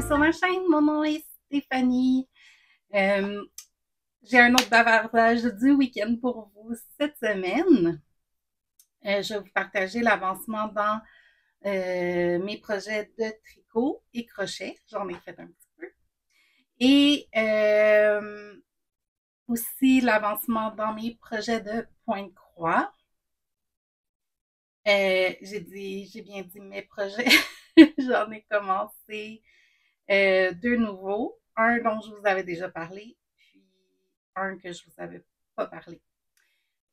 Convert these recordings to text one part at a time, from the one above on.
sur ma chaîne. Mon nom est Stéphanie. Euh, j'ai un autre bavardage du week-end pour vous cette semaine. Je vais vous partager l'avancement dans mes projets de tricot et crochet. J'en ai fait un petit peu. Et aussi l'avancement dans mes projets de pointe-croix. J'ai bien dit mes projets. J'en ai commencé deux nouveaux. Un dont je vous avais déjà parlé, puis un que je vous avais pas parlé.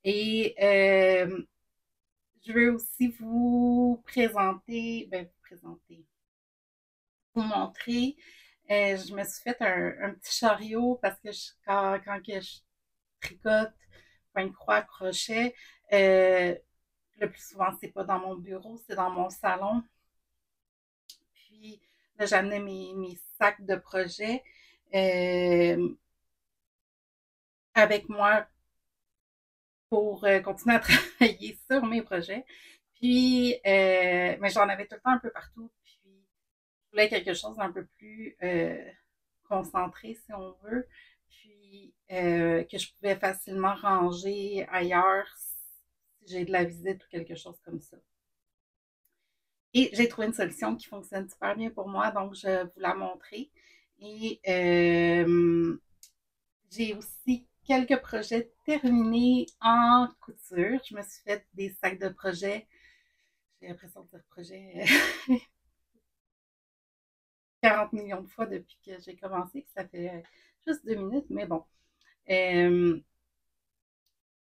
Et je veux aussi vous présenter, vous montrer. Je me suis fait un petit chariot parce que quand que je tricote, point de croix, crochet, le plus souvent, c'est pas dans mon bureau, c'est dans mon salon. Puis là, j'amenais mes sacs de projet avec moi pour continuer à travailler sur mes projets. Puis, mais j'en avais tout le temps un peu partout. Puis, je voulais quelque chose d'un peu plus concentré, si on veut. Puis, que je pouvais facilement ranger ailleurs si j'ai de la visite ou quelque chose comme ça. Et j'ai trouvé une solution qui fonctionne super bien pour moi, donc je vais vous la montrer. Et j'ai aussi quelques projets terminés en couture. Je me suis fait des sacs de projet. J'ai l'impression de dire projet 40 millions de fois depuis que j'ai commencé, puis ça fait juste 2 minutes, mais bon.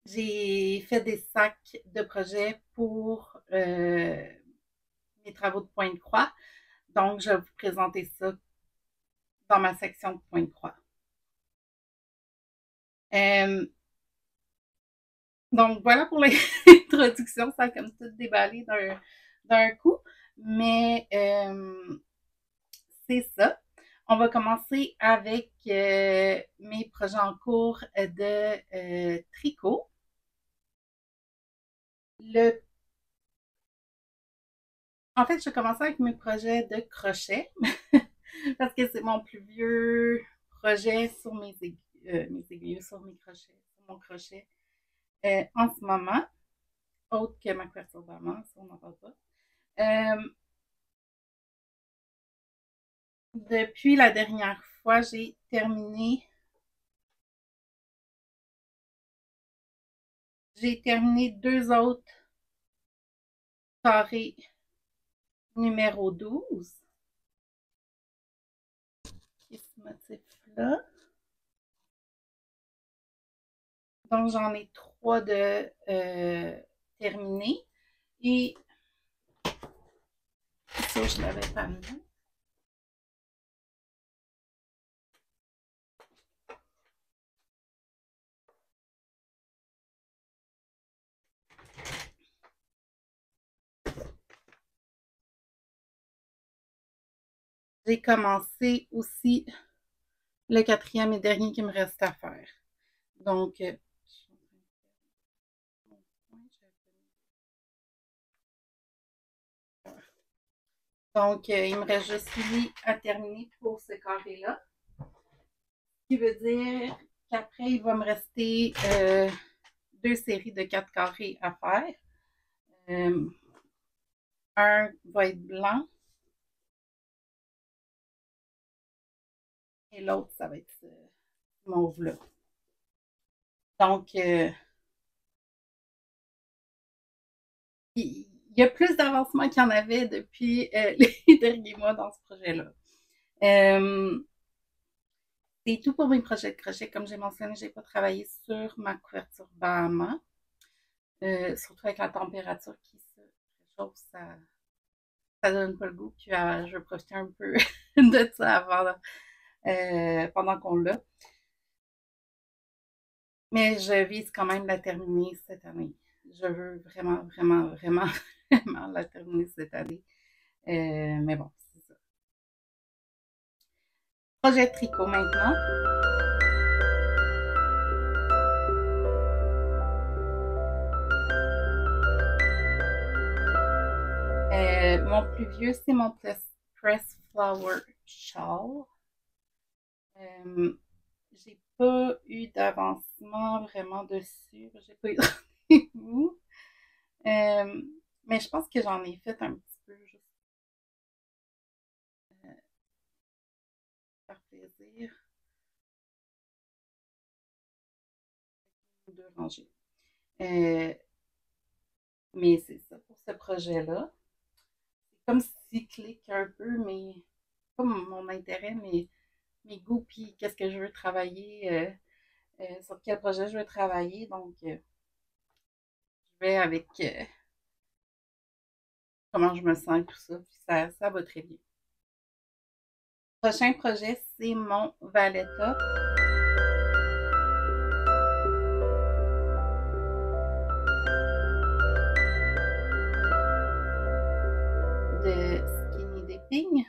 J'ai fait des sacs de projet pour mes travaux de pointe-croix. Donc, je vais vous présenter ça dans ma section de pointe-croix. Donc, voilà pour l'introduction. Ça a comme tout déballé d'un coup. Mais c'est ça. On va commencer avec mes projets en cours de tricot. En fait, je vais commencer avec mes projets de crochet parce que c'est mon plus vieux projet sur mes aiguilles, sur mes crochets, sur mon crochet en ce moment, autre que ma couverture d'amande, ça on n'en parle pas. Depuis la dernière fois, j'ai terminé deux autres carrés numéro 12. Qui ce motif-là. Donc, j'en ai trois de terminés. Et ça, je ne l'avais pas mis. J'ai commencé aussi le quatrième et dernier qui me reste à faire. Donc, il me reste juste lui à terminer pour ce carré-là. Ce qui veut dire qu'après, il va me rester deux séries de 4 carrés à faire. Un va être blanc et l'autre, ça va être mauve là. Donc, il y a plus d'avancement qu'il y en avait depuis les derniers mois dans ce projet-là. C'est tout pour mes projets de crochet. Comme j'ai mentionné, je n'ai pas travaillé sur ma couverture Bahama. Surtout avec la température qui se réchauffe, ça donne pas le goût. Puis je vais profiter un peu de ça pendant qu'on l'a. Mais je vise quand même la terminer cette année. Je veux vraiment, vraiment, vraiment, vraiment la terminer cette année. Mais bon, c'est ça. Projet de tricot maintenant. Mon plus vieux, c'est mon Press Flower châle. J'ai pas eu d'avancement vraiment dessus. J'ai pas eu de rendez-vous. Euh, mais je pense que j'en ai fait un petit peu juste par plaisir. Deux rangées. Euh, mais c'est ça pour ce projet-là. C'est comme cyclique un peu, mais comme mon intérêt, mes goûts, puis qu'est-ce que je veux travailler, sur quel projet je veux travailler. Donc, je vais avec comment je me sens et tout ça, puis ça va très bien. Prochain projet, c'est mon Valletta de Skinny Dipping.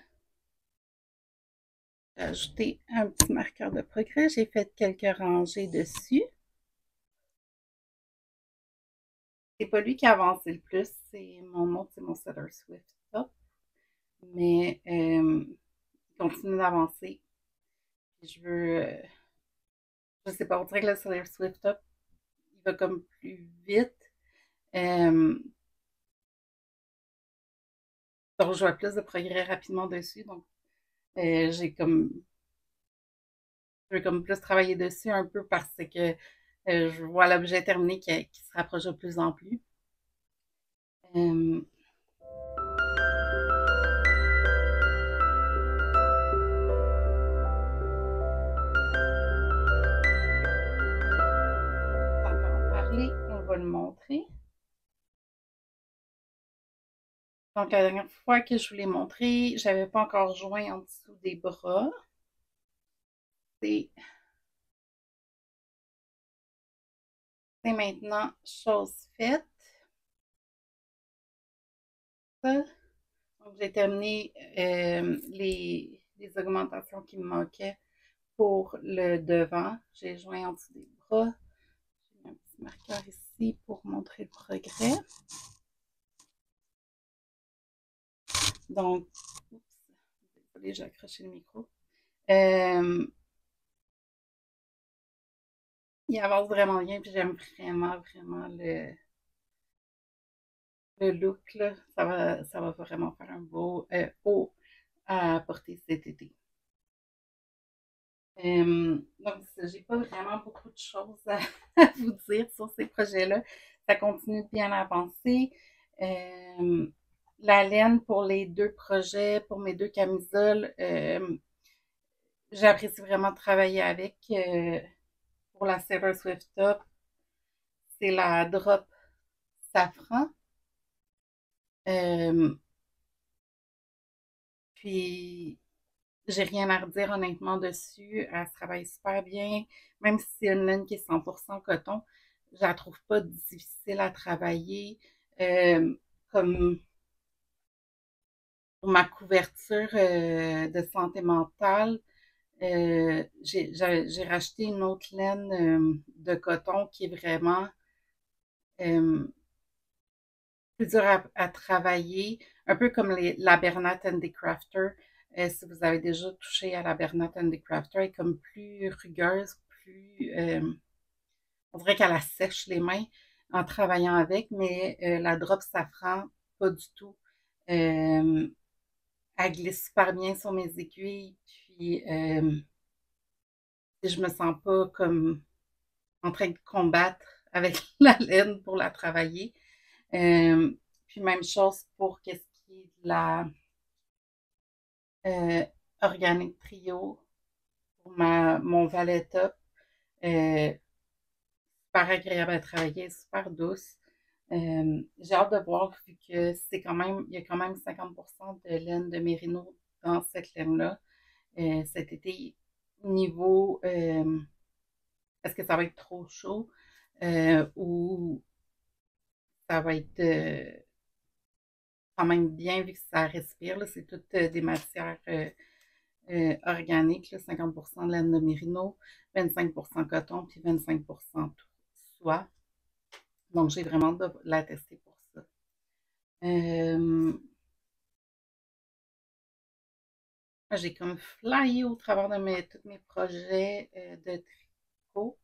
J'ai ajouté un petit marqueur de progrès. J'ai fait quelques rangées dessus. C'est pas lui qui a avancé le plus, c'est mon autre, c'est mon Taylor Swift Top. Mais il continue d'avancer. Je veux, je sais pas, on dirait que le Taylor Swift Top, il va comme plus vite. Euh, donc, je vois plus de progrès rapidement dessus. Donc, j'ai comme, je veux comme plus travailler dessus un peu parce que je vois l'objet terminé qui se rapproche de plus en plus. Euh, on va en parler, on va le montrer. Donc, la dernière fois que je vous l'ai montré, j'avais pas encore joint en dessous des bras. C'est maintenant chose faite. Donc, j'ai terminé les augmentations qui me manquaient pour le devant. J'ai joint en dessous des bras. J'ai mis un petit marqueur ici pour montrer le progrès. Donc, oups, désolé, j'ai accroché le micro. Euh, il avance vraiment bien, puis j'aime vraiment, vraiment le look, là. Ça va vraiment faire un beau haut à porter cet été. Donc, j'ai pas vraiment beaucoup de choses à vous dire sur ces projets-là. Ça continue de bien avancer. Euh, la laine pour les deux projets, pour mes deux camisoles, j'apprécie vraiment de travailler avec. Pour la Taylor Swift Top, c'est la drop safran. Euh, puis, j'ai rien à redire honnêtement dessus. Elle se travaille super bien. Même si c'est une laine qui est 100% coton, je la trouve pas difficile à travailler. Euh, comme pour ma couverture de santé mentale, j'ai racheté une autre laine de coton qui est vraiment euh, plus dur à travailler, un peu comme la Bernat and Crafter. Si vous avez déjà touché à la Bernat and Crafter, elle est comme plus rugueuse, plus, on dirait qu'elle assèche les mains en travaillant avec, mais la drop safran, pas du tout. Euh, Elle glisse super bien sur mes aiguilles, puis je me sens pas comme en train de combattre avec la laine pour la travailler. Euh, Puis même chose pour qu'est-ce qui est de la euh, Organic Trio pour mon valet top. Euh, Super agréable à travailler, super douce. J'ai hâte de voir vu que c'est quand même, il y a quand même 50% de laine de mérino dans cette laine-là. Cet été, niveau, est-ce que ça va être trop chaud ou ça va être quand même bien vu que ça respire. C'est toutes des matières organiques, là, 50% de laine de mérino, 25% coton, puis 25% soie. Donc, j'ai vraiment de la tester pour ça. Euh, J'ai comme flyé au travers de tous mes projets de tricot.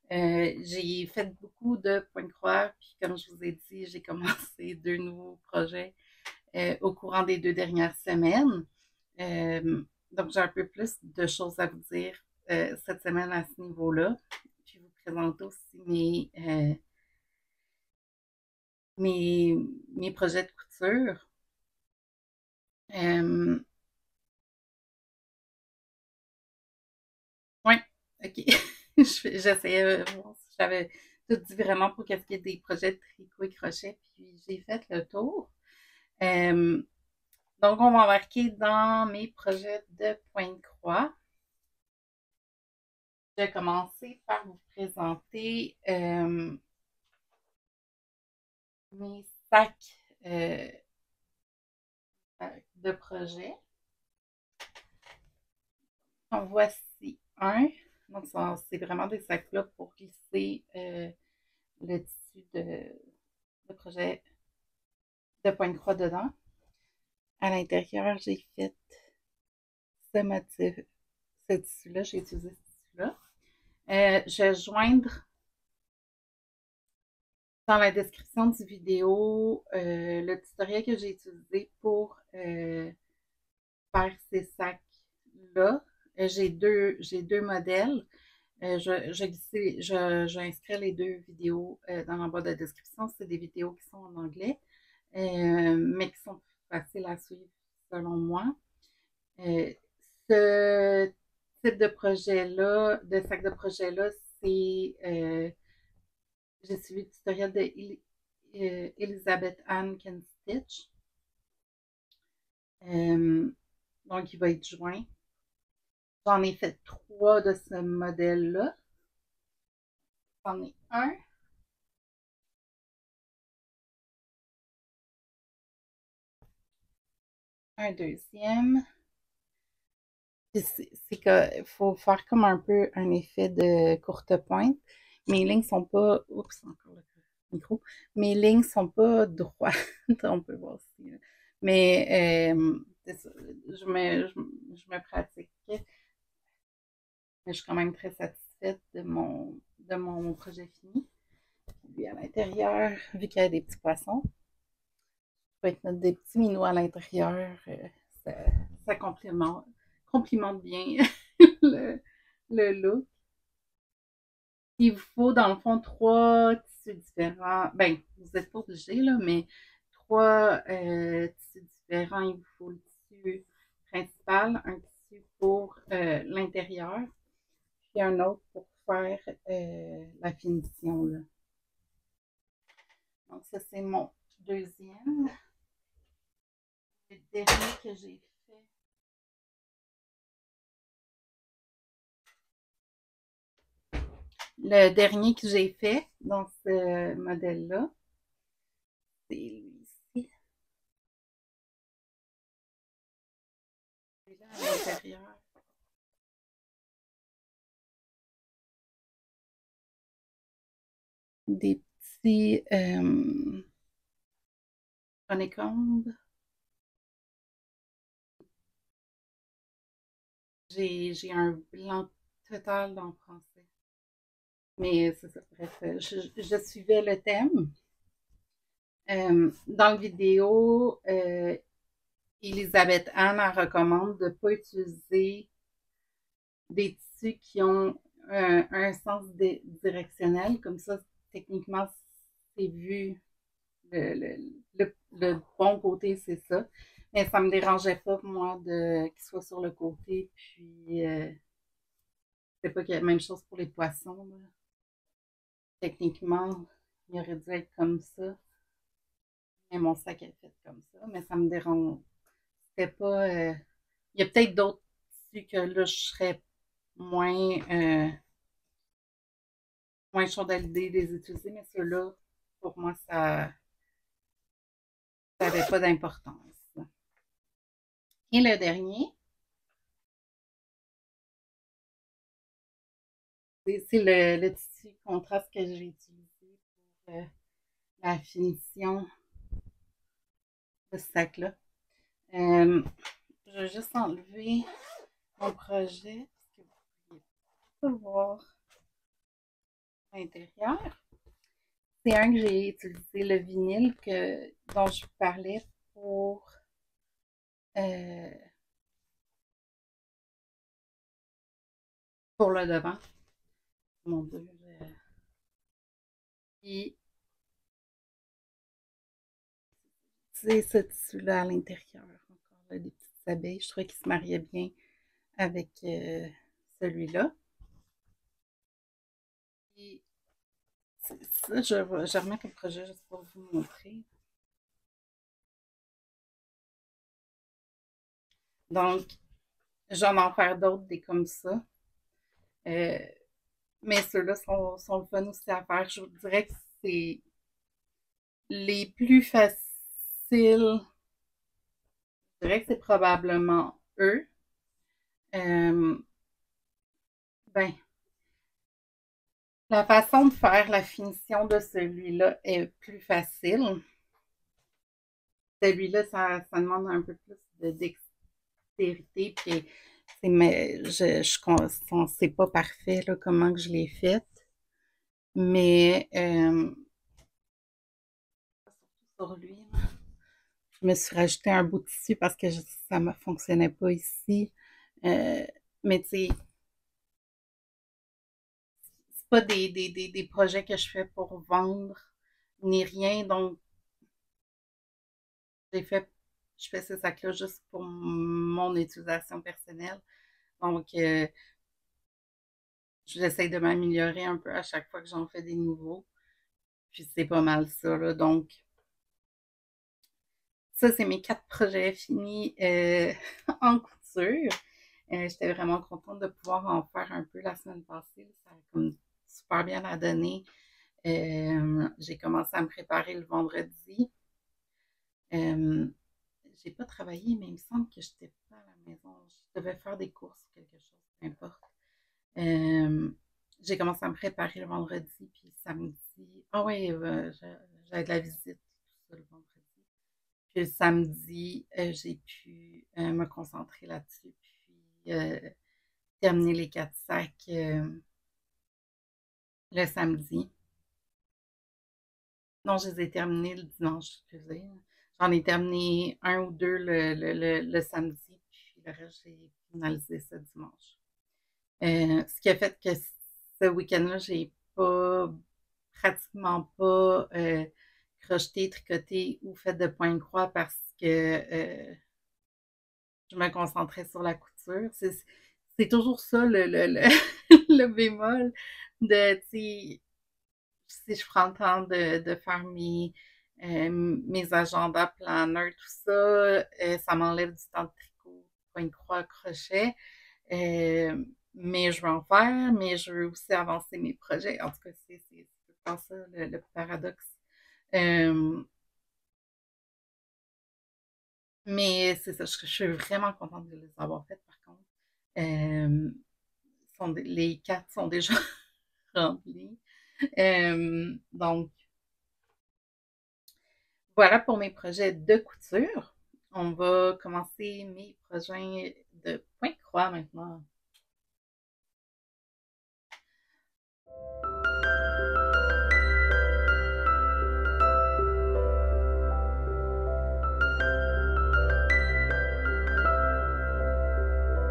J'ai fait beaucoup de points de croix, puis comme je vous ai dit, j'ai commencé 2 nouveaux projets au courant des 2 dernières semaines. Donc, j'ai un peu plus de choses à vous dire cette semaine à ce niveau-là. Puis vous présenter aussi mes, mes projets de couture. Euh, ouais, ok. J'essayais de voir si j'avais tout dit vraiment pour qu'est-ce qu'il y ait des projets de tricot et crochet, puis j'ai fait le tour. Euh, donc, on va embarquer dans mes projets de point de croix. Je vais commencer par vous présenter mes sacs de projet. En voici un. Donc, c'est vraiment des sacs-là pour glisser le tissu de projet de point de croix dedans. À l'intérieur, j'ai fait ce motif, ce tissu-là. J'ai utilisé ce tissu-là. Je vais joindre dans la description du vidéo le tutoriel que j'ai utilisé pour faire ces sacs-là. J'ai deux modèles. J'inscris les deux vidéos dans la boîte de description. C'est des vidéos qui sont en anglais, mais qui sont faciles à suivre selon moi. Ce type de projet-là, de sac de projet-là, c'est j'ai suivi le tutoriel de Elizabeth Ann Can Stitch. Donc, il va être joint. J'en ai fait 3 de ce modèle-là. J'en ai un deuxième. C'est qu'il faut faire comme un peu un effet de courte pointe. Mes lignes sont pas. Oups, encore le micro. Mes lignes sont pas droites. On peut voir aussi. Mais je me pratique. Mais je suis quand même très satisfaite de mon projet fini. Puis à l'intérieur, vu qu'il y a des petits poissons, je peux mettre des petits minots à l'intérieur. Ça, ça complimente bien le, le look. Il vous faut, dans le fond, 3 tissus différents. Ben, vous n'êtes pas obligé, là, mais 3 tissus différents. Il vous faut le tissu principal, un tissu pour l'intérieur, puis un autre pour faire la finition, là. Donc, ça, c'est mon deuxième. Le dernier que j'ai fait. Le dernier que j'ai fait dans ce modèle-là, c'est lui ici. Et là, à l'intérieur, des petits honeycombs. J'ai un blanc total dans le français. Mais c'est ça, bref, je suivais le thème. Dans la vidéo, Elisabeth Anne recommande de ne pas utiliser des tissus qui ont un sens directionnel. Comme ça, techniquement, c'est vu. Le bon côté, c'est ça. Mais ça me dérangeait pas, moi, qu'il soit sur le côté. Puis, c'est pas la même chose pour les poissons, là. Techniquement, il aurait dû être comme ça. Mais mon sac est fait comme ça. Mais ça me dérange. C'était pas. Il y a peut-être d'autres tissus que là, je serais moins, moins chaude à l'idée de les utiliser. Mais ceux-là, pour moi, ça n'avait pas d'importance. Et le dernier, c'est le tissu contraste que j'ai utilisé pour la finition de ce sac-là. Je vais juste enlever mon projet parce que vous pouvez pas voir à l'intérieur. C'est un que j'ai utilisé le vinyle dont je vous parlais euh, pour le devant. Mon Dieu. Puis, c'est ce tissu-là à l'intérieur. Encore là, des petites abeilles. Je trouvais qu'il se mariait bien avec celui-là. Puis, ça, je remets comme projet juste pour vous montrer. Donc, j'en en faire d'autres, des comme ça. Euh, mais ceux-là sont le fun aussi à faire. Je vous dirais que c'est les plus faciles. Je dirais que c'est probablement eux. Euh, ben, la façon de faire la finition de celui-là est plus facile. Celui-là, ça demande un peu plus de dextérité. Puis, mais c'est pas parfait là, comment que je l'ai fait. Mais sur lui, je me suis rajouté un bout de tissu parce que ça ne fonctionnait pas ici. Mais tu sais, c'est pas des projets que je fais pour vendre ni rien. Donc, je fais ces sacs-là juste pour mon utilisation personnelle. Donc, j'essaie de m'améliorer un peu à chaque fois que j'en fais des nouveaux. Puis c'est pas mal ça, là. Donc, ça, c'est mes 4 projets finis en couture. J'étais vraiment contente de pouvoir en faire un peu la semaine passée. Ça a comme super bien à donner. J'ai commencé à me préparer le vendredi. J'ai pas travaillé, mais il me semble que je n'étais pas à la maison. Je devais faire des courses ou quelque chose, peu importe. J'ai commencé à me préparer le vendredi, puis samedi. Ah ouais, j'avais de la visite, tout ça le vendredi. Puis le samedi, j'ai pu me concentrer là-dessus, puis terminer les 4 sacs le samedi. Non, je les ai terminés le dimanche, excusez. J'en ai terminé un ou deux le samedi, puis le reste, j'ai finalisé ce dimanche. Ce qui a fait que ce week-end-là, j'ai pratiquement pas crocheté, tricoté ou fait de point de croix parce que je me concentrais sur la couture. C'est toujours ça le bémol de, tu sais, si je prends le temps de faire mes agendas planners, tout ça, ça m'enlève du temps de tricot, point de croix, crochet. Mais je veux en faire, mais je veux aussi avancer mes projets. En tout cas, c'est tout le temps ça, le paradoxe. Euh, mais c'est ça, je suis vraiment contente de les avoir faites, par contre. Les 4 sont déjà remplis. Donc, voilà pour mes projets de couture. On va commencer mes projets de point-croix maintenant.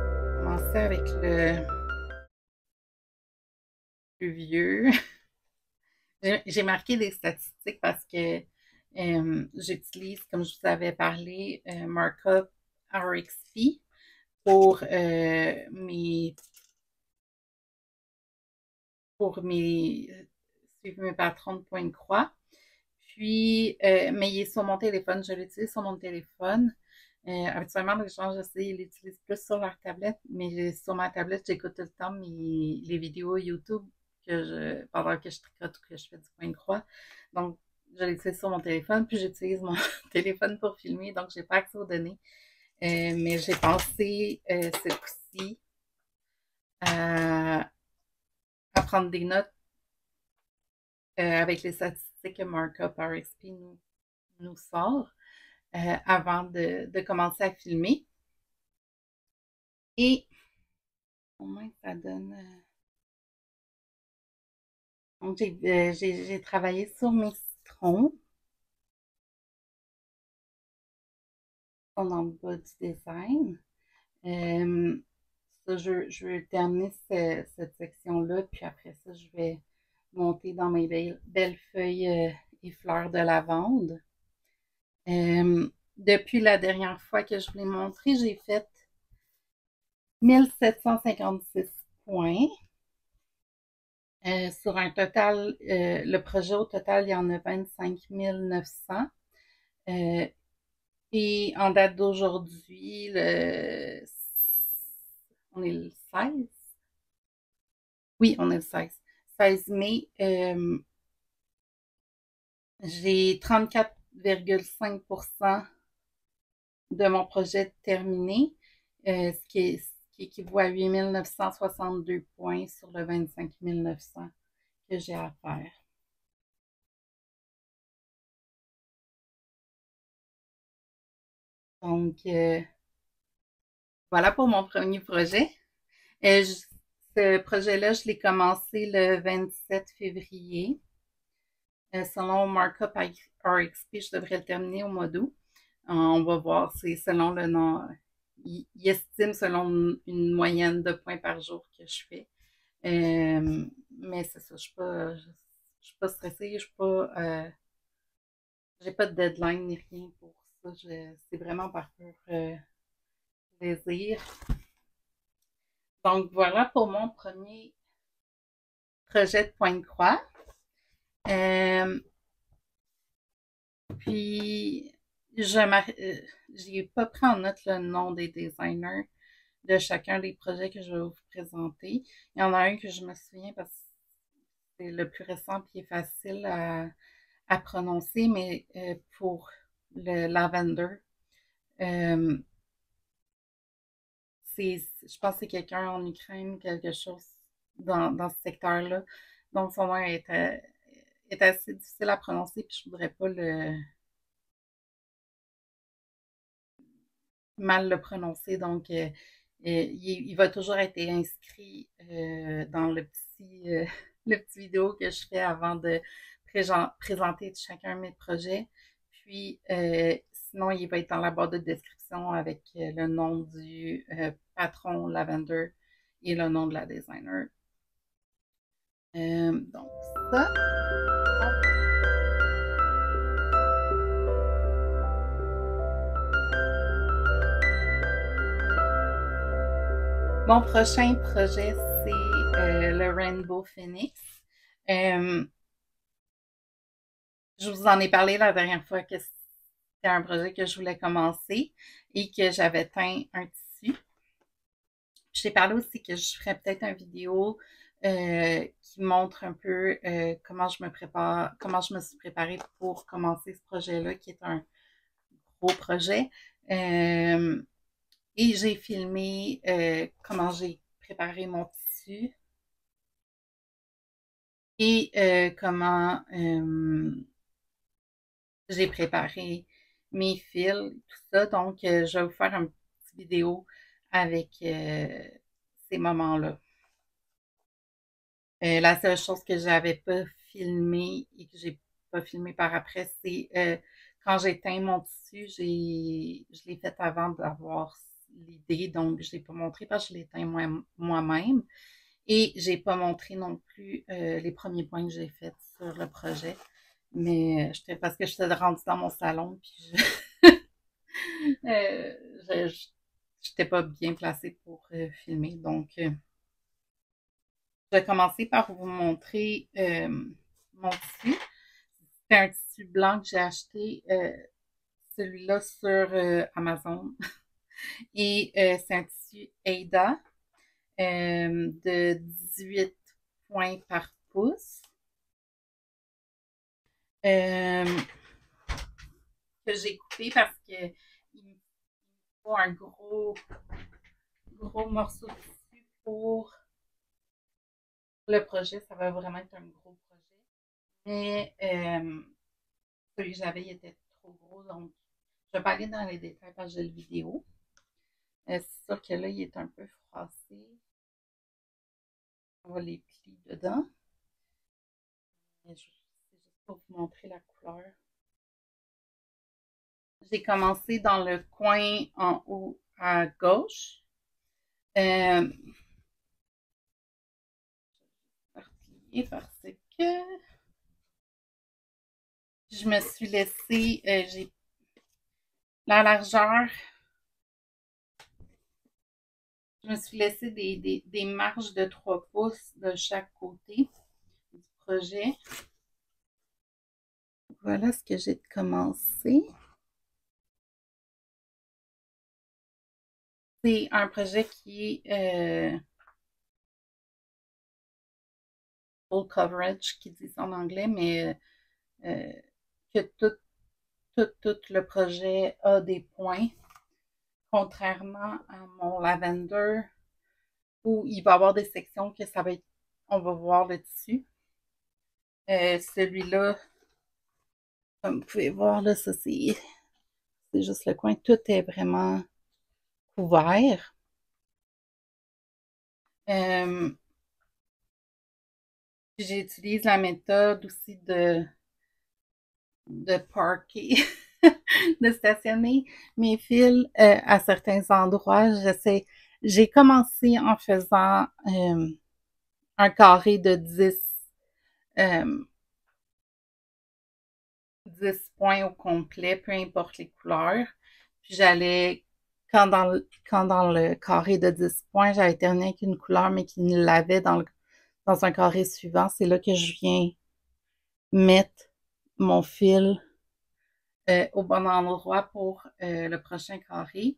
On va commencer avec le plus vieux. J'ai marqué des statistiques parce que j'utilise, comme je vous avais parlé, Markup RXP pour suivre mes patrons de point de croix. Puis, mais il est sur mon téléphone, je l'utilise sur mon téléphone. Habituellement, les gens, je sais, ils l'utilisent plus sur leur tablette, mais sur ma tablette, j'écoute tout le temps les vidéos YouTube pendant que je tricote ou que je fais du point de croix. Donc, je l'utilise sur mon téléphone, puis j'utilise mon téléphone pour filmer, donc j'ai pas accès aux données. Mais j'ai pensé ce coup-ci à prendre des notes avec les statistiques que Markup RXP nous sort avant de commencer à filmer. Et au moins, ça donne. Donc, j'ai travaillé sur mes citrons. On en bas du design. Euh, Ça, je veux terminer cette section-là, puis après ça, je vais monter dans mes belles feuilles et fleurs de lavande. Depuis la dernière fois que je vous l'ai montré, j'ai fait 1756 points. Sur un total, le projet au total, il y en a 25 900. Et en date d'aujourd'hui, on est le 16? Oui, on est le 16. 16 mai. J'ai 34,5% de mon projet terminé, ce qui équivaut à 8 962 points sur le 25 900 que j'ai à faire. Donc, voilà pour mon premier projet. Ce projet-là, je l'ai commencé le 27 février. Selon Markup RXP, je devrais le terminer au mois d'août. On va voir, c'est selon le nom. Il estime selon une moyenne de points par jour que je fais. Mais c'est ça, je suis pas stressée, j'ai pas de deadline ni rien pour ça. C'est vraiment par pur plaisir. Donc voilà pour mon premier projet de point de croix. Euh, Puis, j'ai pas pris en note le nom des designers de chacun des projets que je vais vous présenter. Il y en a un que je me souviens parce que c'est le plus récent et est facile à prononcer, mais pour le lavender, euh, je pense que c'est quelqu'un en Ukraine, quelque chose dans ce secteur-là. Donc, son nom est assez difficile à prononcer, puis je voudrais pas mal le prononcer. Donc, il va toujours être inscrit dans le petit vidéo que je fais avant de présenter chacun de mes projets. Puis, sinon, il va être dans la barre de description avec le nom du patron Lavender et le nom de la designer. Donc, ça. Mon prochain projet, c'est le Rainbow Phoenix. Euh, je vous en ai parlé la dernière fois que c'était un projet que je voulais commencer et que j'avais teint un tissu. Je t'ai parlé aussi que je ferais peut-être une vidéo qui montre un peu comment je me prépare, comment je me suis préparée pour commencer ce projet-là, qui est un gros projet. Et j'ai filmé comment j'ai préparé mon tissu et comment j'ai préparé mes fils, tout ça. Donc, je vais vous faire une petite vidéo avec ces moments-là. La seule chose que j'avais pas filmé et que j'ai pas filmé par après, c'est quand j'ai teint mon tissu, je l'ai fait avant d'avoir l'idée, donc je l'ai pas montré parce que je l'ai teint moi-même. Et j'ai pas montré non plus les premiers points que j'ai faits sur le projet. Mais parce que j'étais rendue dans mon salon, puis euh, je n'étais pas bien placée pour filmer. Donc, je vais commencer par vous montrer mon tissu. C'est un tissu blanc que j'ai acheté, celui-là sur Amazon. Et c'est un tissu Aida de 18 points par pouce. Euh, que j'ai coupé parce que il me faut un gros morceau de tissu pour le projet. Ça va vraiment être un gros projet. Mais celui que j'avais, il était trop gros. Donc, je vais pas aller dans les détails parce que j'ai le vidéo. C'est sûr que là, il est un peu froissé. On va les plier dedans. C'est juste pour vous montrer la couleur. J'ai commencé dans le coin en haut à gauche. Euh, parce que je me suis laissé, j'ai la largeur, je me suis laissé des marges de 3 pouces de chaque côté du projet. Voilà ce que j'ai commencé. C'est un projet qui est full coverage, qui dit en anglais, mais que tout le projet a des points, contrairement à mon lavender, où il va y avoir des sections que ça va être, on va voir le dessus. Celui-là, comme vous pouvez voir, là, ça c'est juste le coin. Tout est vraiment couvert. J'utilise la méthode aussi de parker, de stationner mes fils à certains endroits. J'ai commencé en faisant un carré de 10 points au complet, peu importe les couleurs. Puis j'allais, quand dans le carré de 10 points, j'avais terminé avec une couleur, mais qui ne l'avait dans un carré suivant, c'est là que je viens mettre mon fil au bon endroit pour le prochain carré.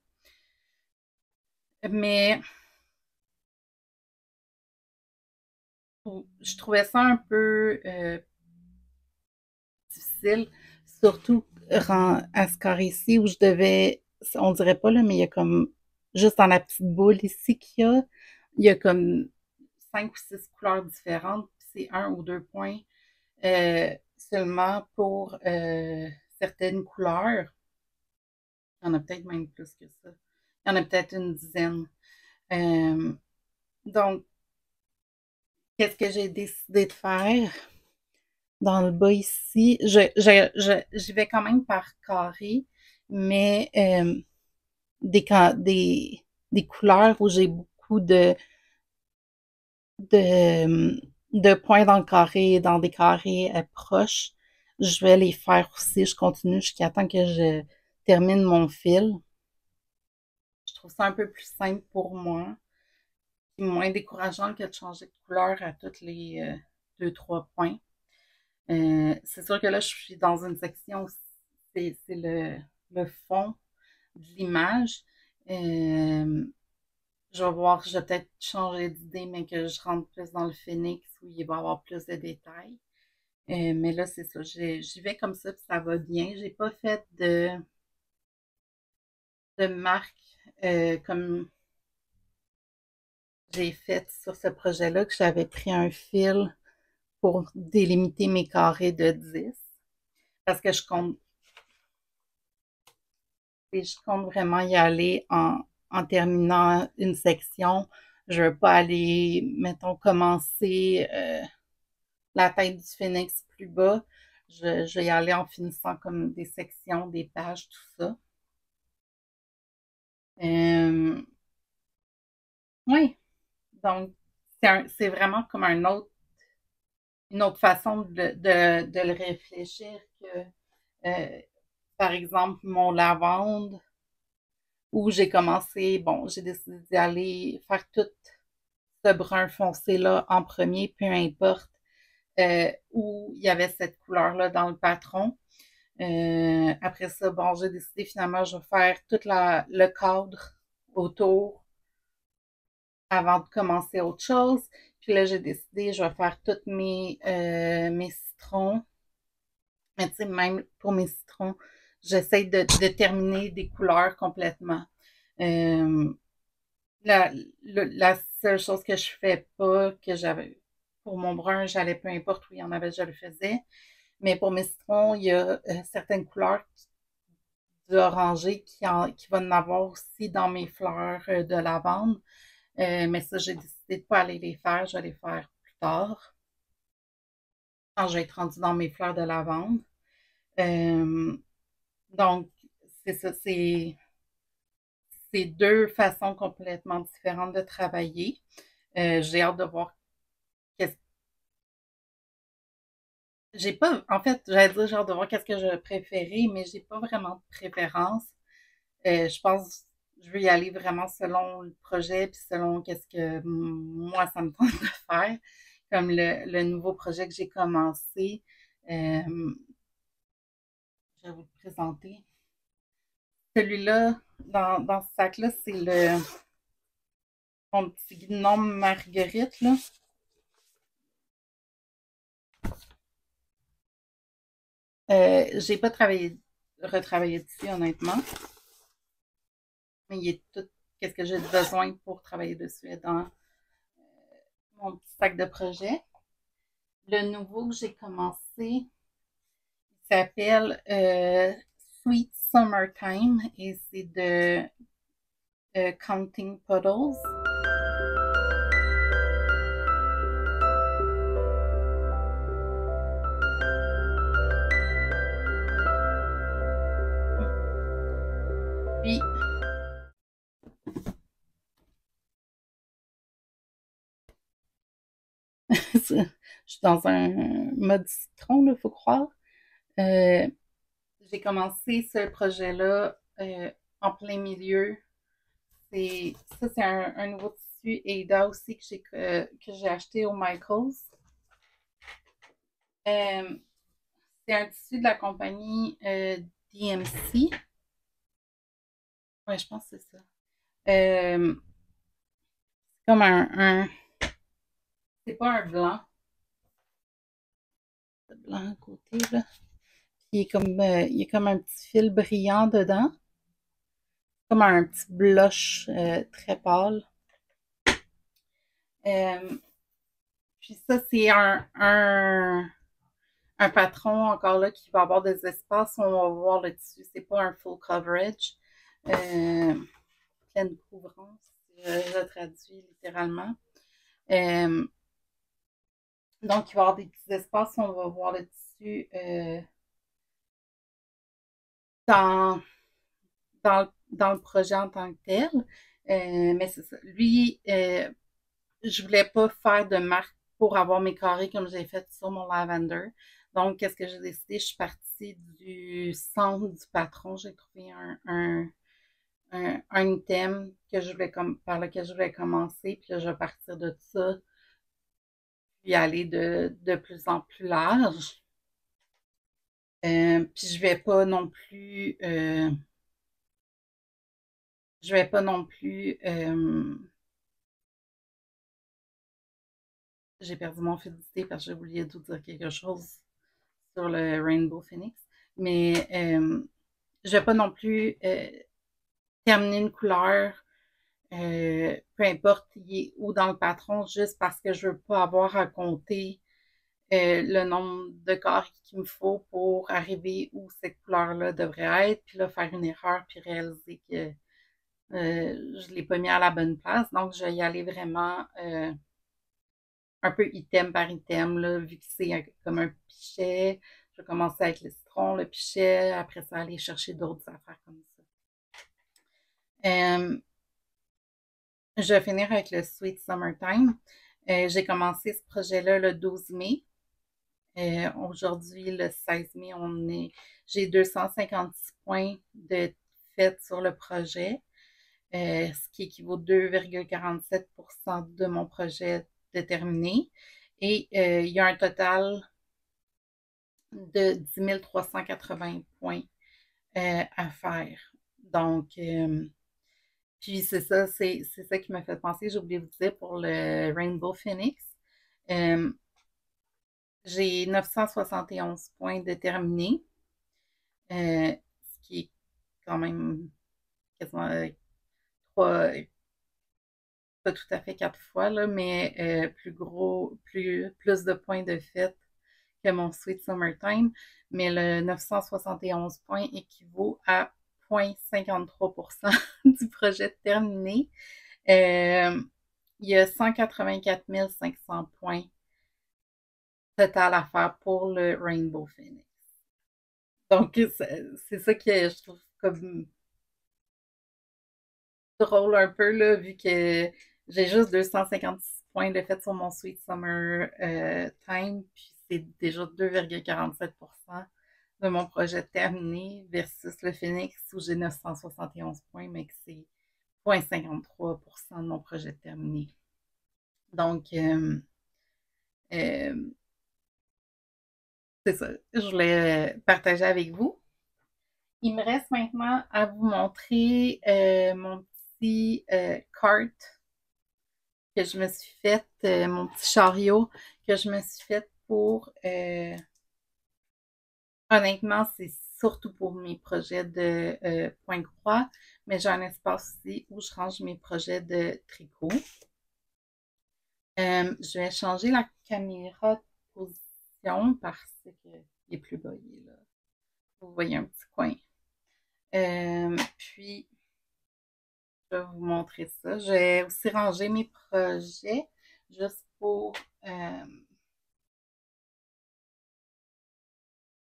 Mais je trouvais ça un peu difficile, surtout à ce carré-ci où je devais, on dirait pas là, mais il y a comme, juste dans la petite boule ici il y a comme 5 ou 6 couleurs différentes, c'est 1 ou 2 points seulement pour certaines couleurs. Il y en a peut-être même plus que ça. Il y en a peut-être une dizaine. Donc, qu'est-ce que j'ai décidé de faire? Dans le bas ici, j'y vais quand même par carré, mais des couleurs où j'ai beaucoup de, de points dans le carré, dans des carrés proches, je vais les faire aussi. Je continue jusqu'à temps que je termine mon fil. Je trouve ça un peu plus simple pour moi, moins décourageant que de changer de couleur à tous les 2-3 points. C'est sûr que là, je suis dans une section, c'est le fond de l'image. Je vais voir, je vais peut-être changer d'idée, mais que je rentre plus dans le phoenix où il va y avoir plus de détails. Mais là, c'est ça. J'y vais comme ça, puis ça va bien. J'ai pas fait de marque comme j'ai fait sur ce projet-là, que j'avais pris un fil pour délimiter mes carrés de 10. Parce que je compte vraiment y aller en terminant une section. Je veux pas aller, mettons, commencer la tête du phénix plus bas. Je vais y aller en finissant comme des sections, des pages, tout ça. Oui, donc c'est vraiment comme une autre façon de le réfléchir que, par exemple, mon lavande, où j'ai commencé, bon, j'ai décidé d'y aller faire tout ce brun foncé-là en premier, peu importe où il y avait cette couleur-là dans le patron. Après ça, bon, j'ai décidé finalement, je vais faire tout le cadre autour avant de commencer autre chose. Puis là, j'ai décidé, je vais faire tous mes citrons. Mais tu sais, même pour mes citrons, j'essaie de terminer des couleurs complètement. Euh, la seule chose que je fais pas, que j'avais pour mon brun, j'allais peu importe où il y en avait, je le faisais. Mais pour mes citrons, il y a certaines couleurs du orangé qui va en avoir aussi dans mes fleurs de lavande. Mais ça, j'ai décidé de pas aller les faire. Je vais les faire plus tard, quand je vais être rendue dans mes fleurs de lavande. Euh, donc, c'est ça, c'est deux façons complètement différentes de travailler. J'ai hâte de voir qu'est-ce j'ai pas, en fait, j'allais dire j'ai hâte de voir qu'est-ce que je préférais, mais j'ai pas vraiment de préférence. Je pense que je veux y aller vraiment selon le projet puis selon qu'est-ce que moi ça me tente de faire. Comme le nouveau projet que j'ai commencé. Je vais vous le présenter. Celui-là, dans ce sac-là, c'est mon petit gnome Marguerite, là. J'ai pas retravaillé dessus, honnêtement. Mais il est tout, qu'est-ce que j'ai besoin pour travailler dessus dans mon petit sac de projet. Le nouveau que j'ai commencé, il s'appelle Sweet Summertime et c'est de Counting Puddles. Puis, je suis dans un mode citron, il faut croire. Euh, j'ai commencé ce projet-là en plein milieu. Ça, c'est un nouveau tissu Ada aussi que j'ai acheté au Michaels. Euh, c'est un tissu de la compagnie DMC. Ouais, je pense que c'est ça. C'est comme c'est pas un blanc. C'est blanc à côté, là. Il y a comme un petit fil brillant dedans. Comme un petit blush très pâle. Euh, puis ça, c'est un patron encore là qui va avoir des espaces où on va voir le tissu. C'est pas un full coverage. Euh, Pleine couvrance, si je traduis littéralement. Euh, donc, il va y avoir des petits espaces où on va voir le tissu dans, dans le projet en tant que tel. Mais c'est ça. Lui, je voulais pas faire de marque pour avoir mes carrés comme j'ai fait sur mon lavender. Donc, qu'est-ce que j'ai décidé? Je suis partie du centre du patron. J'ai trouvé un item que je voulais par lequel je voulais commencer. Puis là, je vais partir de ça, puis aller de plus en plus large. Puis je vais pas non plus j'ai perdu mon fil d'idée parce que j'ai oublié de vous dire quelque chose sur le Rainbow Phoenix. Mais je vais pas non plus terminer une couleur, peu importe il est où dans le patron, juste parce que je veux pas avoir à compter le nombre de carrés qu'il me faut pour arriver où cette couleur-là devrait être, puis là, faire une erreur, puis réaliser que je ne l'ai pas mis à la bonne place. Donc, je vais y aller vraiment un peu item par item, là, vu que c'est comme un pichet. Je vais commencer avec le citron, le pichet, après ça, aller chercher d'autres affaires comme ça. Euh, je vais finir avec le Sweet Summertime. J'ai commencé ce projet-là le 12 mai. Aujourd'hui, le 16 mai, j'ai 256 points de fait sur le projet, ce qui équivaut à 2,47% de mon projet déterminé. Et il y a un total de 10 380 points à faire. Donc, puis c'est ça qui m'a fait penser, j'ai oublié de vous dire, pour le Rainbow Phoenix. Euh, j'ai 971 points déterminés, ce qui est quand même quasiment pas, pas tout à fait 4 fois, là, mais plus de points de fait que mon Sweet Summertime. Mais le 971 points équivaut à 0,53% du projet terminé. Il y a 184 500 points total à faire pour le Rainbow Phoenix. Donc, c'est ça que je trouve comme drôle un peu, là, vu que j'ai juste 256 points de fait sur mon Sweet Summer Time, puis c'est déjà 2,47% de mon projet terminé versus le Phoenix où j'ai 971 points, mais que c'est 0,53% de mon projet terminé. Donc, euh, c'est ça, je voulais partager avec vous. Il me reste maintenant à vous montrer mon petit cart que je me suis fait, mon petit chariot que je me suis fait pour, honnêtement, c'est surtout pour mes projets de point-croix, mais j'ai un espace aussi où je range mes projets de tricot. Je vais changer la caméra de position parce qu'il est plus bas, il est là. Vous voyez un petit coin. Puis, je vais vous montrer ça. J'ai aussi rangé mes projets juste pour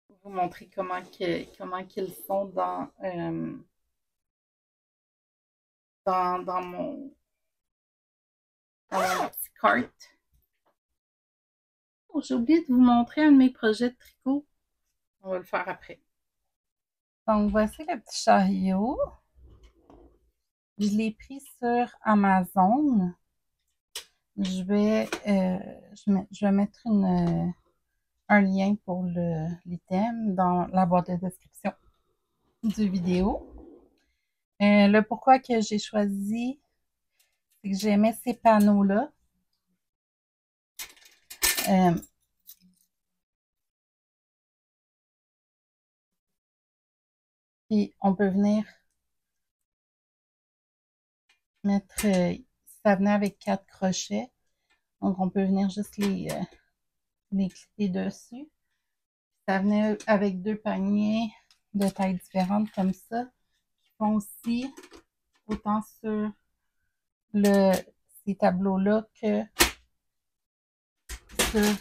vous montrer comment qu'ils sont dans mon petit cart. Oh, j'ai oublié de vous montrer un de mes projets de tricot. On va le faire après. Donc, voici le petit chariot. Je l'ai pris sur Amazon. Je vais mettre un lien pour l'item dans la boîte de description du vidéo. Le pourquoi que j'ai choisi, c'est que j'aimais ces panneaux-là. Puis on peut venir mettre, ça venait avec 4 crochets, donc on peut venir juste les clipper dessus. Ça venait avec 2 paniers de tailles différentes comme ça, qui font aussi autant sur ces tableaux-là que sur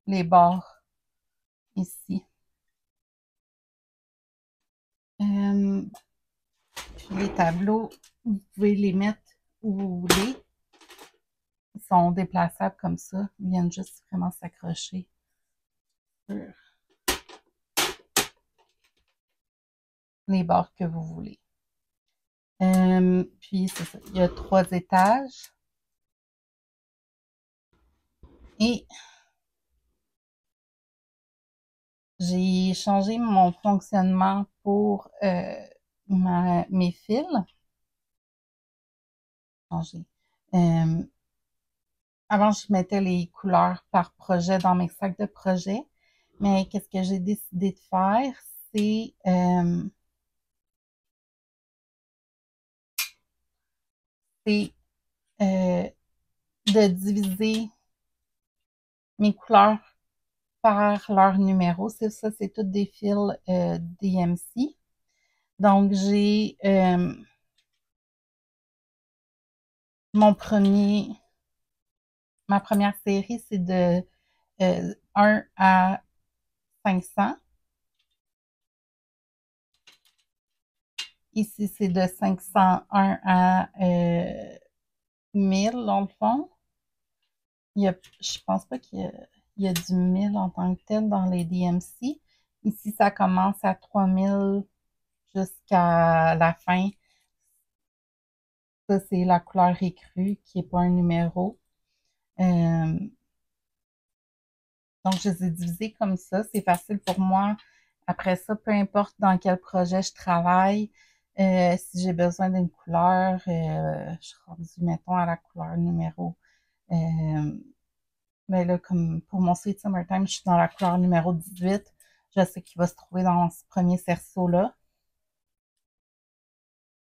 les bords ici. Puis les tableaux, vous pouvez les mettre où vous voulez. Ils sont déplaçables comme ça. Ils viennent juste vraiment s'accrocher sur les bords que vous voulez. Puis c'est ça. Il y a 3 étages. Et j'ai changé mon fonctionnement pour mes fils. Avant, je mettais les couleurs par projet dans mes sacs de projet. Mais qu'est-ce que j'ai décidé de faire? C'est de diviser mes couleurs par leur numéro. C'est ça, c'est toutes des fils DMC. Donc, j'ai ma première série, c'est de 1 à 500. Ici, c'est de 501 à 1000, dans le fond. Je pense pas qu'il y a du 1000 en tant que tel dans les DMC. Ici, ça commence à 3000 jusqu'à la fin. Ça, c'est la couleur écrue qui n'est pas un numéro. Donc, je les ai divisés comme ça. C'est facile pour moi. Après ça, peu importe dans quel projet je travaille, si j'ai besoin d'une couleur, je suis rendue, mettons, à la couleur numéro. Mais là, comme pour mon Sweet Summertime, je suis dans la couleur numéro 18. Je sais qu'il va se trouver dans ce premier cerceau-là.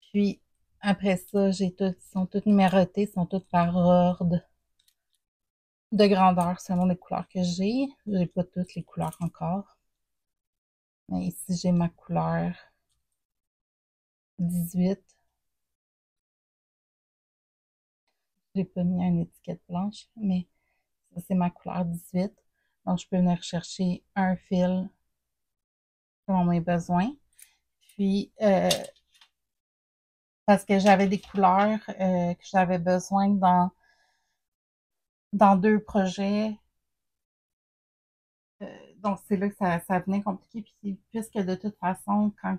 Puis, après ça, ils sont tous numérotés, ils sont tous par ordre de grandeur selon les couleurs que j'ai. J'ai pas toutes les couleurs encore. Mais ici, j'ai ma couleur 18. J'ai pas mis une étiquette blanche, mais ça, c'est ma couleur 18. Donc, je peux venir chercher un fil selon mes besoins. Puis, parce que j'avais des couleurs que j'avais besoin dans deux projets. Donc, c'est là que ça venait compliqué. Puis, puisque de toute façon, quand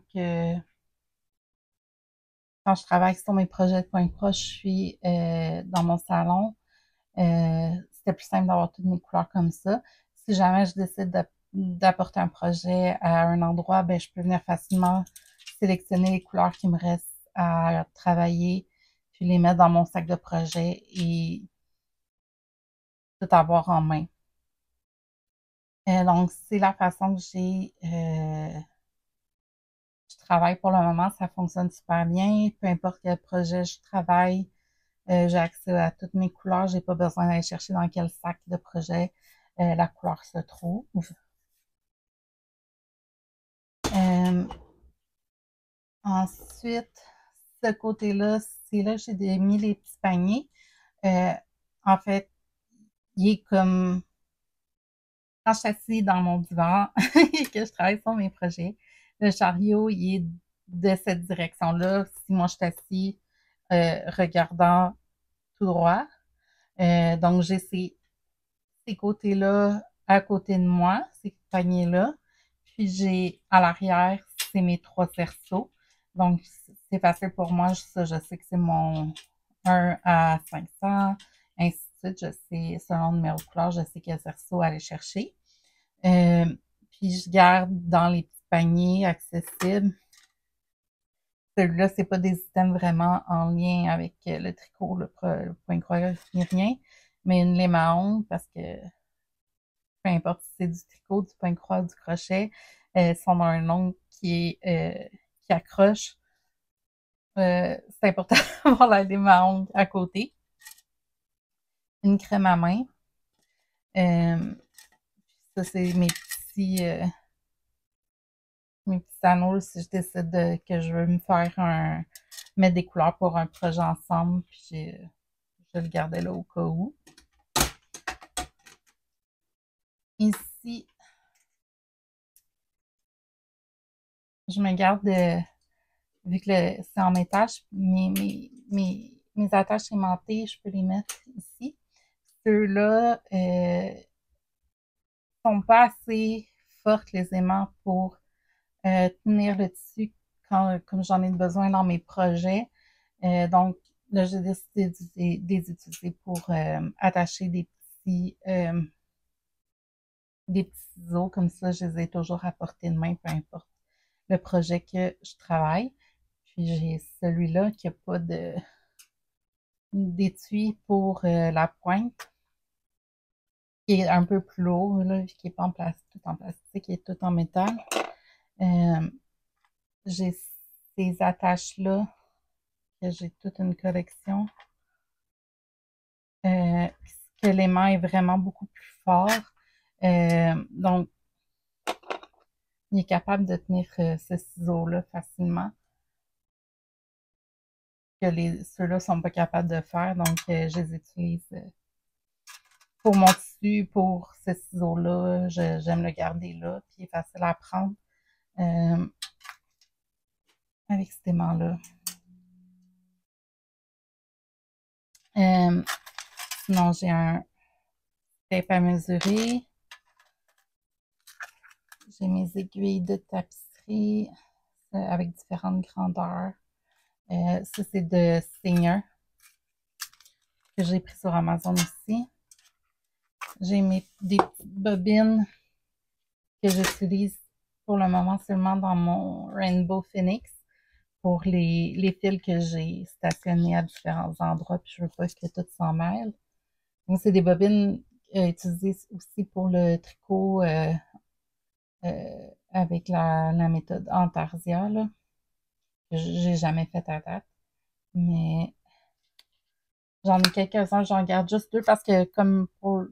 je travaille sur mes projets de point proche, je suis dans mon salon. C'était plus simple d'avoir toutes mes couleurs comme ça. Si jamais je décide d'apporter un projet à un endroit, ben, je peux venir facilement sélectionner les couleurs qui me restent à travailler, puis les mettre dans mon sac de projet et tout avoir en main. Donc, c'est la façon que je travaille pour le moment. Ça fonctionne super bien. Peu importe quel projet je travaille, j'ai accès à toutes mes couleurs. J'ai pas besoin d'aller chercher dans quel sac de projet la couleur se trouve. Euh, Ensuite, ce côté-là, c'est là que j'ai mis les petits paniers. Euh, En fait, il est comme quand je suis assise dans mon divan et que je travaille sur mes projets, le chariot, il est de cette direction-là. Si moi je suis assise regardant tout droit, donc j'ai ces côtés-là à côté de moi, ces paniers-là. Puis j'ai à l'arrière, c'est mes trois cerceaux. Donc c'est facile pour moi, ça, je sais que c'est mon 1 à 500, ainsi de suite. Je sais, selon le numéro de couleur, je sais quel cerceau aller chercher. Euh, Puis je garde dans les petits paniers accessibles. Celui-là, c'est pas des items vraiment en lien avec le tricot, le point croix ni rien, mais une lime à ongles parce que peu importe si c'est du tricot, du point croix, du crochet, sont dans un ongle qui accroche. C'est important d'avoir la lime à ongles à côté. Une crème à main. Ça, c'est mes petits anneaux si je décide que je veux me faire mettre des couleurs pour un projet ensemble, puis je le gardais là au cas où. Ici, je me garde, vu que c'est en métal, mes attaches aimantées, je peux les mettre ici. Ceux-là sont pas assez fortes, les aimants, pour tenir le tissu comme j'en ai besoin dans mes projets. Donc, là, j'ai décidé de les utiliser pour attacher des petits ciseaux. Comme ça, je les ai toujours à portée de main, peu importe le projet que je travaille. Puis, j'ai celui-là qui n'a pas d'étui pour la pointe, qui est un peu plus lourd, là, qui n'est pas tout en plastique, qui est tout en métal. J'ai ces attaches-là, que j'ai toute une collection, que l'aimant est vraiment beaucoup plus fort. Donc, il est capable de tenir ce ciseau-là facilement, que ceux-là sont pas capables de faire. Donc, je les utilise pour mon tissu, pour ce ciseau-là. J'aime le garder là, puis il est facile à prendre avec cet aimant-là. Sinon, j'ai un tape à mesurer. J'ai mes aiguilles de tapisserie avec différentes grandeurs. Ça, c'est de Singer que j'ai pris sur Amazon aussi. J'ai des petites bobines que j'utilise pour le moment seulement dans mon Rainbow Phoenix pour les fils que j'ai stationnés à différents endroits, puis je veux pas que tout s'en mêle. Donc, c'est des bobines utilisées aussi pour le tricot avec la méthode Antarsia, là, que j'ai jamais fait à date. Mais j'en ai quelques-uns, j'en garde juste deux parce que comme pour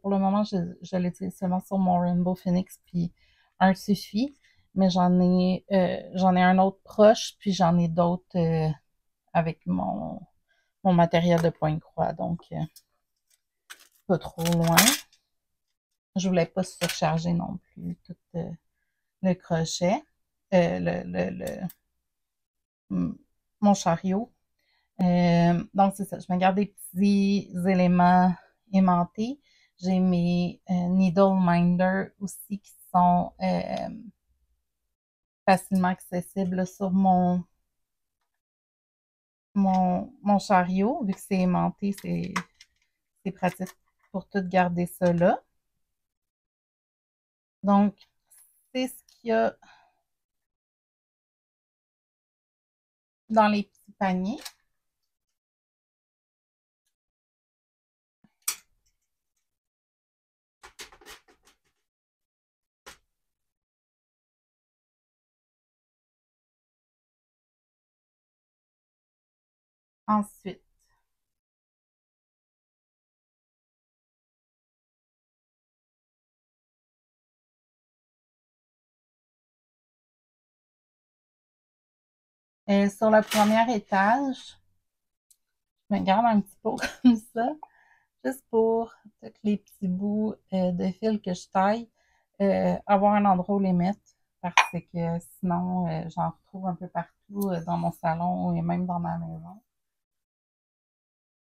le moment, je l'utilise seulement sur mon Rainbow Phoenix, puis un suffit. mais j'en ai un autre proche, puis j'en ai d'autres avec mon matériel de pointe-croix, donc pas trop loin. Je voulais pas surcharger non plus tout le crochet, mon chariot. Donc, c'est ça. Je me garde des petits éléments aimantés. J'ai mes needle minder aussi qui sont facilement accessibles sur mon chariot. Vu que c'est aimanté, c'est pratique pour tout garder ça là. Donc, c'est ce qu'il y a dans les petits paniers. Ensuite, sur le premier étage, je me garde un petit peu comme ça, juste pour tous les petits bouts de fil que je taille, avoir un endroit où les mettre, parce que sinon, j'en retrouve un peu partout dans mon salon et même dans ma maison.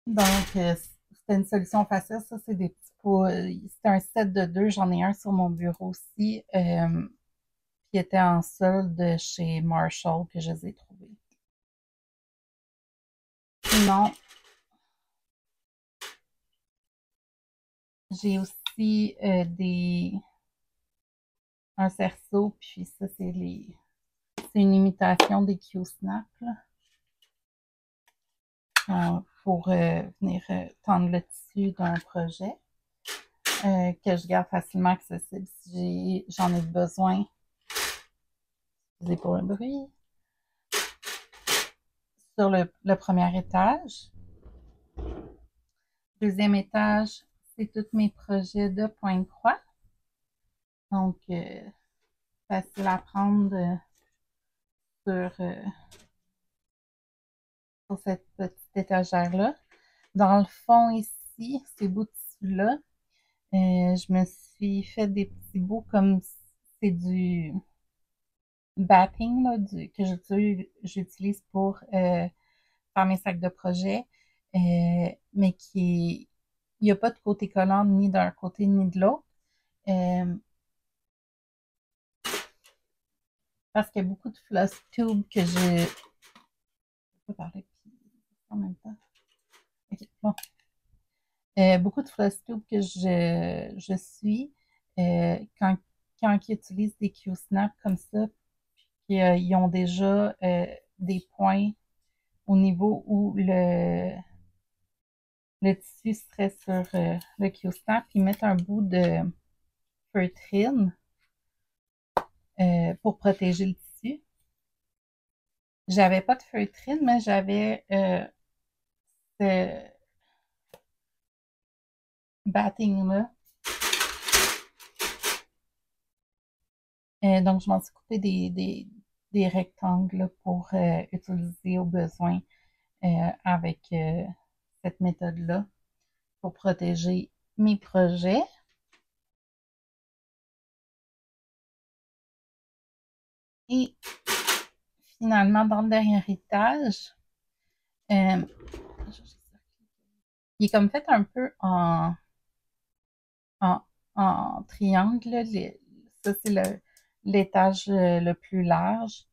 Donc, c'était une solution facile. Ça, c'est des petits pots. C'était un set de deux. J'en ai un sur mon bureau aussi, qui était en solde chez Marshall, que je les ai trouvés. Sinon, j'ai aussi un cerceau, puis ça, c'est une imitation des Q-Snap, pour venir tendre le tissu d'un projet que je garde facilement accessible si j'en ai besoin. Désolée pour le bruit. Sur le premier étage. Deuxième étage, c'est tous mes projets de pointe-croix. Donc, facile à prendre sur cette petite étagère-là. Dans le fond, ici, ces bouts de tissu-là, je me suis fait des petits bouts comme c'est du batting là, que j'utilise pour faire mes sacs de projet, mais il n'y a pas de côté collant ni d'un côté ni de l'autre. Parce qu'il y a beaucoup de floss tubes que je peux parler en même temps. Okay, bon. Beaucoup de floss tubes que je suis quand ils utilisent des Q-Snap comme ça, puis ils ont déjà des points au niveau où le tissu serait sur le Q-Snap, ils mettent un bout de feutrine pour protéger le tissu. J'avais pas de feutrine, mais j'avais ce batting-là. Donc, je m'en suis coupé des rectangles pour utiliser au besoin avec cette méthode-là pour protéger mes projets. Et finalement, dans le dernier étage, il est comme fait un peu en triangle. Ça, c'est l'étage le plus large.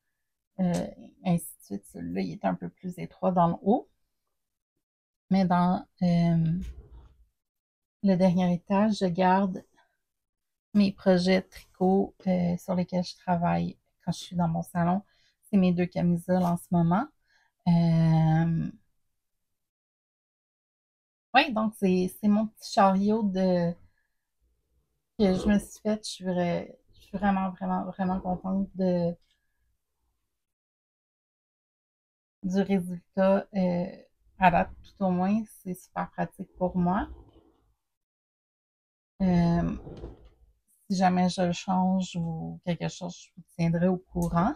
Ainsi de suite. Celui-là, il est un peu plus étroit dans le haut. Mais dans le dernier étage, je garde mes projets de tricot sur lesquels je travaille quand je suis dans mon salon. C'est mes deux camisoles en ce moment. Oui, donc c'est mon petit chariot que je me suis fait. Je suis vraiment, vraiment, vraiment contente du résultat à date, tout au moins. C'est super pratique pour moi. Si si jamais je le change ou quelque chose, je vous tiendrai au courant.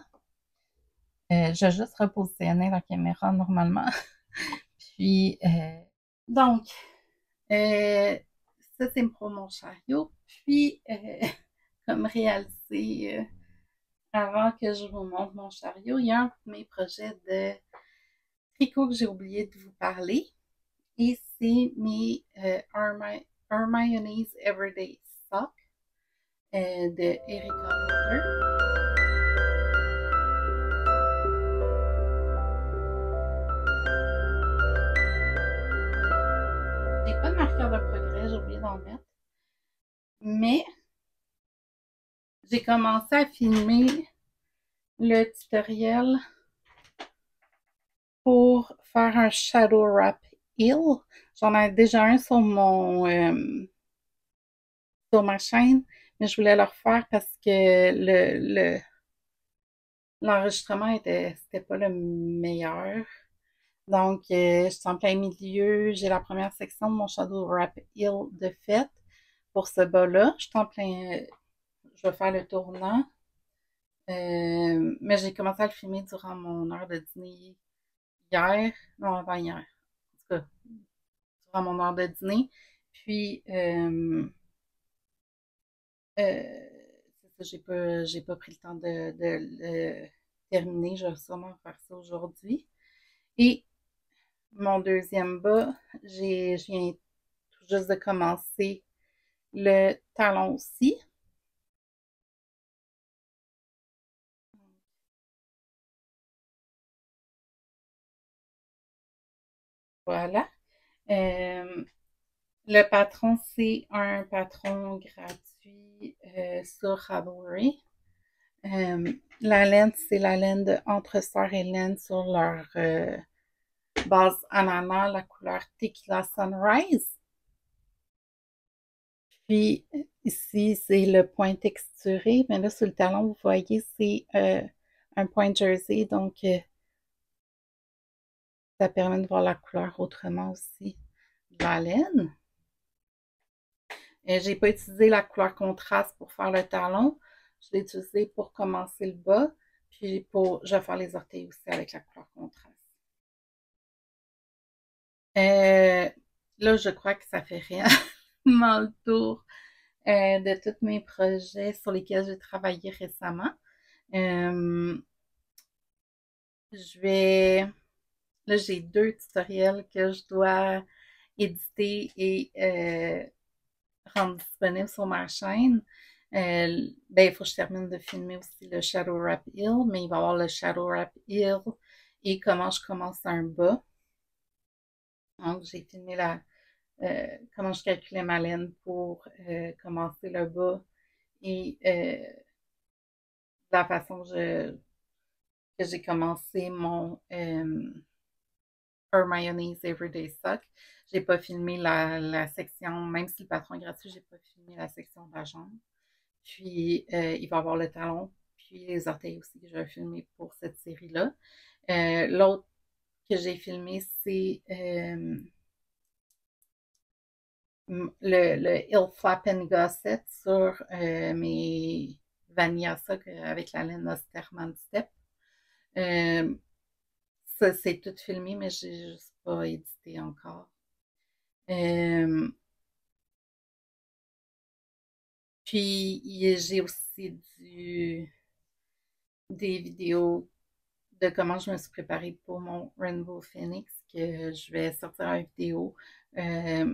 Je vais juste repositionner la caméra normalement. Puis, donc, ça, c'est pour mon chariot. Puis, comme réalisé, avant que je vous montre mon chariot, il y a un de mes projets de tricot que j'ai oublié de vous parler. Et c'est mes Hermione's Everyday Sock de Erika Muller. J'ai pas de marqueur de progrès, j'ai oublié d'en mettre. Mais j'ai commencé à filmer le tutoriel pour faire un Shadow Wrap Heel. J'en ai déjà un sur sur ma chaîne, mais je voulais le refaire parce que l'enregistrement c'était pas le meilleur. Donc, je suis en plein milieu. J'ai la première section de mon Shadow Wrap Heel de fait pour ce bas-là. Je suis en plein. Je vais faire le tournant. Mais j'ai commencé à le filmer durant mon heure de dîner hier. Non, avant hier. En tout cas, durant mon heure de dîner. Puis, c'est ça, j'ai pas pris le temps de le terminer. Je vais sûrement faire ça aujourd'hui. Et mon deuxième bas, je viens tout juste de commencer le talon aussi. Voilà. Le patron, c'est un patron gratuit sur Ravelry. La laine, c'est la laine de Entre Sœurs et Laine sur leur base ananas, la couleur Tequila Sunrise. Puis ici, c'est le point texturé. Mais là, sur le talon, vous voyez, c'est un point jersey. Donc, ça permet de voir la couleur autrement aussi de la laine. J'ai pas utilisé la couleur contraste pour faire le talon. Je l'ai utilisé pour commencer le bas. Puis je vais faire les orteils aussi avec la couleur contraste. Là, je crois que ça fait réellement le tour de tous mes projets sur lesquels j'ai travaillé récemment. Je vais... Là, j'ai 2 tutoriels que je dois éditer et rendre disponibles sur ma chaîne. Ben, il faut que je termine de filmer aussi le Shadow Wrap Heel, mais il va y avoir le Shadow Wrap Heel et comment je commence un bas. Donc, j'ai filmé comment je calculais ma laine pour commencer le bas et la façon que j'ai commencé mon Hermione's Everyday Sock. J'ai pas filmé la section, même si le patron est gratuit, j'ai pas filmé la section de la jambe. Puis, il va y avoir le talon, puis les orteils aussi que je vais filmer pour cette série-là. L'autre que j'ai filmé, c'est le Heel Flap and Gusset sur mes Vanilla Sock avec la laine Osterman Step. Ça, c'est tout filmé, mais j'ai juste pas édité encore. Puis, j'ai aussi des vidéos de comment je me suis préparée pour mon Rainbow Phoenix, que je vais sortir en vidéo. Ça,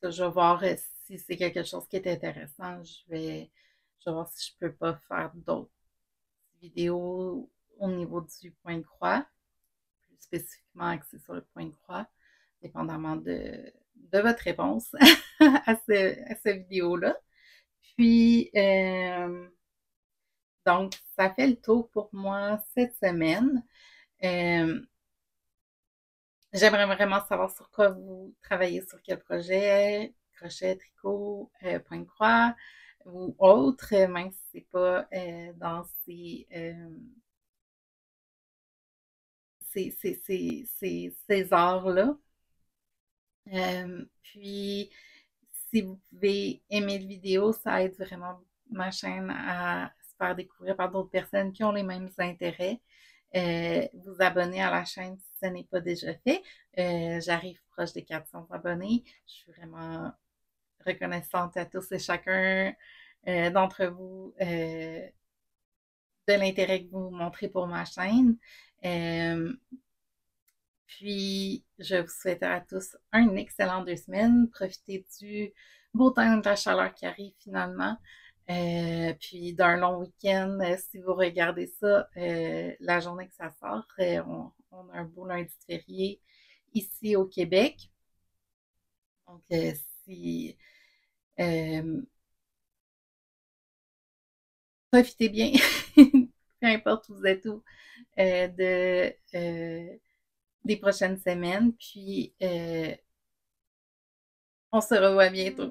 je vais voir si c'est quelque chose qui est intéressant. Je vais voir si je peux pas faire d'autres vidéos au niveau du point de croix, plus spécifiquement axé sur le point de croix, dépendamment de votre réponse à cette vidéo-là. Puis, donc, ça fait le tour pour moi cette semaine. J'aimerais vraiment savoir sur quoi vous travaillez, sur quel projet, crochet, tricot, point de croix ou autre, même si c'est pas dans ces arts-là. Puis, Si vous pouvez aimer la vidéo, ça aide vraiment ma chaîne à se faire découvrir par d'autres personnes qui ont les mêmes intérêts. Vous abonner à la chaîne si ce n'est pas déjà fait. J'arrive proche des 400 abonnés. Je suis vraiment reconnaissante à tous et chacun d'entre vous de l'intérêt que vous montrez pour ma chaîne. Puis, je vous souhaite à tous un excellent 2 semaines. Profitez du beau temps de la chaleur qui arrive finalement. Puis d'un long week-end, si vous regardez ça, la journée que ça sort, on a un beau lundi de férié ici au Québec. Donc, si euh, profitez bien, peu importe où vous êtes où, des prochaines semaines. Puis, on se revoit bientôt.